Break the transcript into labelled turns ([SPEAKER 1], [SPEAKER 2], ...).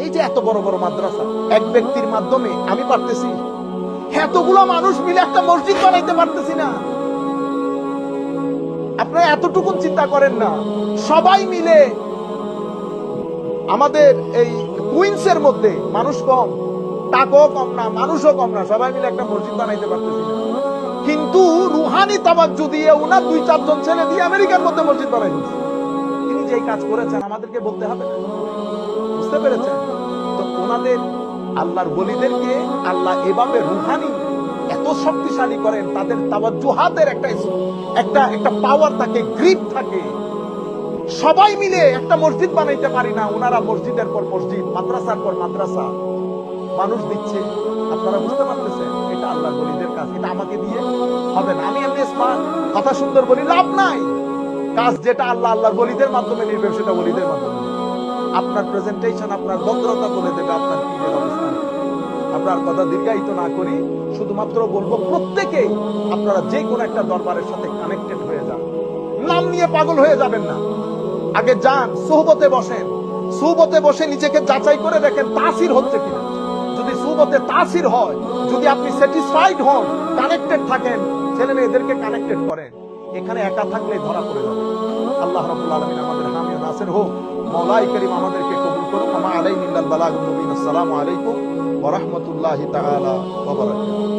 [SPEAKER 1] এই যে এত বড় বড় মাদ্রাসা এক ব্যক্তির মাধ্যমে আমি পারতেছি, এতগুলো মানুষ মিলে একটা মসজিদ বানাইতে পারতেছি না। আপনারা এতটুকু চিন্তা করেন না, সবাই মিলে আমাদের এই কুইন্সের মধ্যে মানুষ কম, টাকাও কম না, মানুষও কম না, সবাই মিলে একটা মসজিদ বানাইতে পারতেছি না। কিন্তু রুহানি তাওয়াজ্জু দিয়ে ওনার 2-4 জন ছেলে দিয়ে আমেরিকার মধ্যে মসজিদ বানাই দিচ্ছে। তিনি যেই কাজ করেছেন আমাদেরকে বলতে হবে না, বুঝতে পেরেছেন তো? ওনাদের আল্লাহর ওলিদেরকে আল্লাহ এভাবে রুহানি এত শক্তিশালী করেন, তাদের তাওয়াজ্জুহাতের একটা পাওয়ার থাকে, গ্রিপ থাকে। সবাই মিলে একটা মসজিদ বানাইতে পারি না, ওনারা মসজিদের পর মসজিদ, মাদ্রাসার পর মাদ্রাসা মানুষ দিচ্ছে। আপনারা বুঝতে পারতেছেন এটা আল্লাহর ওলিদের কাজ, এটা আমাকে দিয়ে হবে না। আমি এমনি স্মার্ট কথা সুন্দর বলি, লাভ নাই। কাজ যেটা আল্লাহর ওলিদের মাধ্যমে নির্ভর, সেটা ওলিদের মাধ্যমে। আপনার প্রেজেন্টেশন, আপনার ভদ্রতা বলে দেবে আপনার পীরের অবস্থান। আপনার কথা দীর্ঘায়িত না করি, শুধুমাত্র বলবো প্রত্যেকে আপনারা যে কোনো একটা দরবারের সাথে কানেক্টেড হয়ে যান। নাম নিয়ে পাগল হয়ে যাবেন না, আগে যান, সোহবতে বসেন, সোহবতে বসে নিজেকে যাচাই করে দেখেন তাসির হচ্ছে কিনা। যদি সোহবতে তাসির হয়, যদি আপনি স্যাটিসফাইড হন, কানেক্টেড থাকেন, ছেলে মেয়েদেরকে কানেক্টেড করেন, এখানে একা থাকলে ধরা পড়ে যাবে। আল্লাহ রাব্বুল আলামিন আমাদের হামি ও নাসির হোক। মাওলাই করিম আমাদেরকে কবুল করুন। আমা আলাইনা ইল্লাল বালাগুল মুবিন। আসসালামু আলাইকুম ওয়া রাহমাতুল্লাহি তাআলা ওয়া বারাকাতুহু।